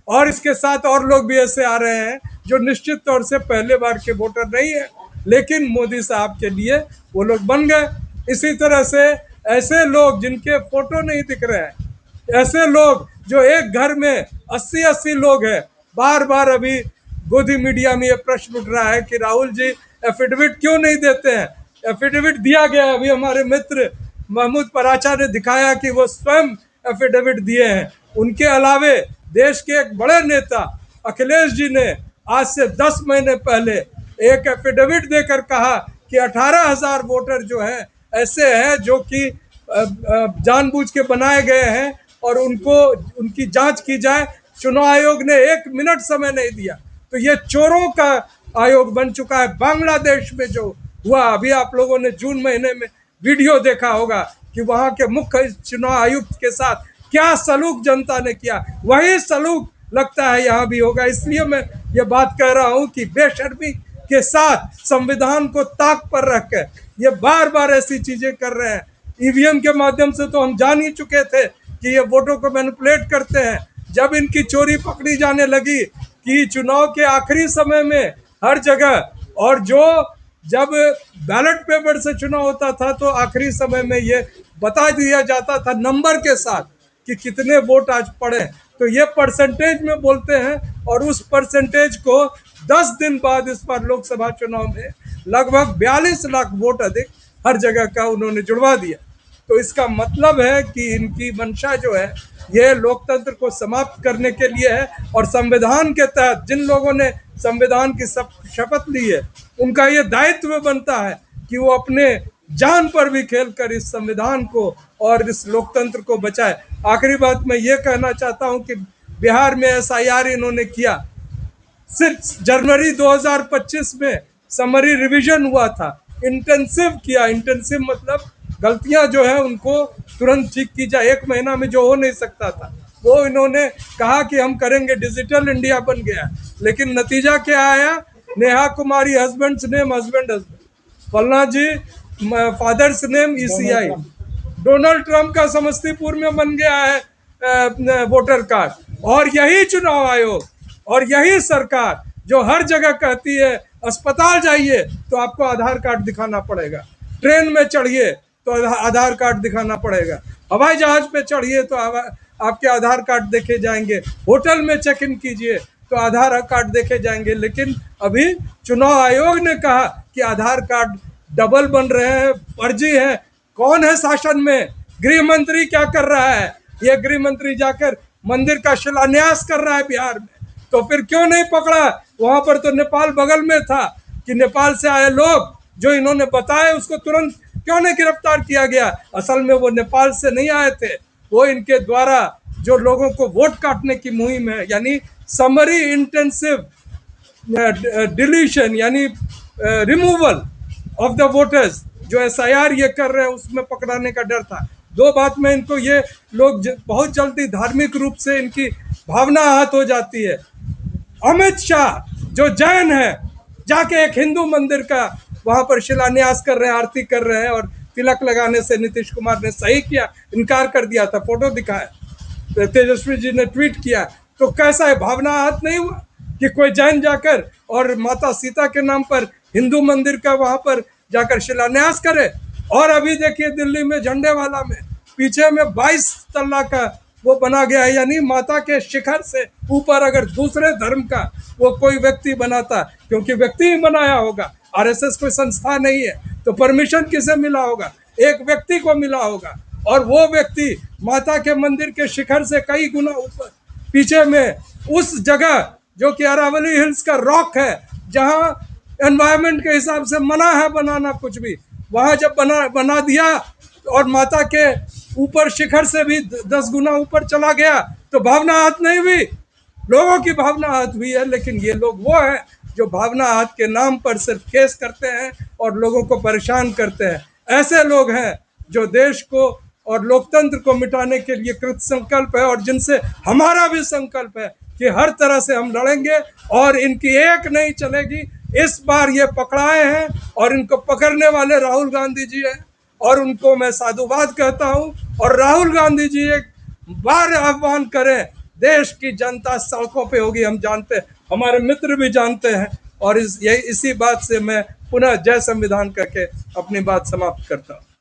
और इसके साथ और लोग भी ऐसे आ रहे हैं जो निश्चित तौर से पहले बार के वोटर नहीं है, लेकिन मोदी साहब के लिए वो लोग बन गए। इसी तरह से ऐसे लोग जिनके फोटो नहीं दिख रहे हैं, ऐसे लोग जो एक घर में 80-80 लोग हैं, बार बार अभी गोदी मीडिया में ये प्रश्न उठ रहा है कि राहुल जी एफिडेविट क्यों नहीं देते हैं। एफिडेविट दिया गया, अभी हमारे मित्र महमूद पराचा ने दिखाया कि वो स्वयं एफिडेविट दिए हैं। उनके अलावे देश के एक बड़े नेता अखिलेश जी ने आज से 10 महीने पहले एक एफिडेविट देकर कहा कि 18,000 वोटर जो हैं ऐसे हैं जो कि जानबूझ के बनाए गए हैं और उनकी जांच की जाए। चुनाव आयोग ने 1 मिनट समय नहीं दिया, तो ये चोरों का आयोग बन चुका है। बांग्लादेश में जो हुआ, अभी आप लोगों ने जून महीने में वीडियो देखा होगा कि वहाँ के मुख्य चुनाव आयुक्त के साथ क्या सलूक जनता ने किया, वही सलूक लगता है यहाँ भी होगा। इसलिए मैं ये बात कह रहा हूँ कि बेशर्मी के साथ संविधान को ताक पर रखकर ये बार बार ऐसी चीजें कर रहे हैं। ईवीएम के माध्यम से तो हम जान ही चुके थे कि ये वोटों को मैनिपुलेट करते हैं। जब इनकी चोरी पकड़ी जाने लगी कि चुनाव के आखिरी समय में हर जगह, और जो जब बैलेट पेपर से चुनाव होता था तो आखिरी समय में ये बता दिया जाता था नंबर के साथ कि कितने वोट आज पड़े, तो ये परसेंटेज में बोलते हैं, और उस परसेंटेज को 10 दिन बाद इस बार लोकसभा चुनाव में लगभग 42 लाख वोट अधिक हर जगह का उन्होंने जुड़वा दिया। तो इसका मतलब है कि इनकी मंशा जो है ये लोकतंत्र को समाप्त करने के लिए है, और संविधान के तहत जिन लोगों ने संविधान की शपथ ली है उनका ये दायित्व बनता है कि वो अपने जान पर भी खेलकर इस संविधान को और इस लोकतंत्र को बचाए। आखिरी बात मैं ये कहना चाहता हूँ कि बिहार में SIR इन्होंने किया, सिर्फ जनवरी 2025 में समरी रिवीजन हुआ था, इंटेंसिव किया। इंटेंसिव मतलब गलतियां जो है उनको तुरंत ठीक की जाए, 1 महीना में जो हो नहीं सकता था वो इन्होंने कहा कि हम करेंगे। डिजिटल इंडिया बन गया, लेकिन नतीजा क्या आया, Neha Kumari husband's name husband, फलना ji father's name ECI, Donald Trump का समस्तीपुर में बन गया है वोटर कार्ड, और यही चुनाव आयोग और यही सरकार जो हर जगह कहती है अस्पताल जाइए तो आपको आधार कार्ड दिखाना पड़ेगा, ट्रेन में चढ़िए तो आधार कार्ड दिखाना पड़ेगा, हवाई जहाज पे चढ़िए तो आपके आधार कार्ड देखे जाएंगे, होटल में चेक इन कीजिए तो आधार कार्ड देखे जाएंगे। लेकिन अभी चुनाव आयोग ने कहा कि आधार कार्ड डबल बन रहे हैं, फर्जी है। कौन है शासन में? गृह मंत्री क्या कर रहा है? ये गृह मंत्री जाकर मंदिर का शिलान्यास कर रहा है बिहार में, तो फिर क्यों नहीं पकड़ा? वहां पर तो नेपाल बगल में था कि नेपाल से आए लोग जो इन्होंने बताए उसको तुरंत क्यों नहीं गिरफ्तार किया गया? असल में वो नेपाल से नहीं आए थे, वो इनके द्वारा जो लोगों को वोट काटने की मुहिम है, यानी समरी इंटेंसिव डिलीशन यानी रिमूवल ऑफ द वोटर्स, जो SIR ये कर रहे हैं उसमें पकड़ाने का डर था। दो बात में इनको ये लोग बहुत जल्दी धार्मिक रूप से इनकी भावना आहत हो जाती है। अमित शाह जो जैन है जाके एक हिंदू मंदिर का वहां पर शिलान्यास कर रहे हैं, आरती कर रहे हैं, और तिलक लगाने से नीतीश कुमार ने सही किया, इनकार कर दिया था, फोटो दिखाया, तेजस्वी जी ने ट्वीट किया। तो कैसा है, भावना आहत नहीं हुआ कि कोई जैन जाकर और माता सीता के नाम पर हिंदू मंदिर का वहां पर जाकर शिलान्यास करे? और अभी देखिए दिल्ली में झंडे वाला में पीछे में 22 तल्ला का वो बना गया है, यानी माता के शिखर से ऊपर अगर दूसरे धर्म का वो कोई व्यक्ति बनाता, क्योंकि व्यक्ति ही बनाया होगा, RSS कोई संस्था नहीं है, तो परमिशन किसे मिला होगा? एक व्यक्ति को मिला होगा, और वो व्यक्ति माता के मंदिर के शिखर से कई गुना ऊपर पीछे में उस जगह जो कि अरावली हिल्स का रॉक है, जहां एनवायरनमेंट के हिसाब से मना है बनाना कुछ भी, वहां जब बना दिया और माता के ऊपर शिखर से भी 10 गुना ऊपर चला गया, तो भावना आहत नहीं हुई? लोगों की भावना आहत हुई है। लेकिन ये लोग वो हैं जो भावना आहत के नाम पर सिर्फ केस करते हैं और लोगों को परेशान करते हैं। ऐसे लोग हैं जो देश को और लोकतंत्र को मिटाने के लिए कृत संकल्प है, और जिनसे हमारा भी संकल्प है कि हर तरह से हम लड़ेंगे और इनकी एक नहीं चलेगी। इस बार ये पकड़ाए हैं और इनको पकड़ने वाले राहुल गांधी जी हैं, और उनको मैं साधुवाद कहता हूं। और राहुल गांधी जी एक बार आह्वान करें, देश की जनता सड़कों पे होगी, हम जानते हैं, हमारे मित्र भी जानते हैं। और इसी बात से मैं पुनः जय संविधान करके अपनी बात समाप्त करता हूं।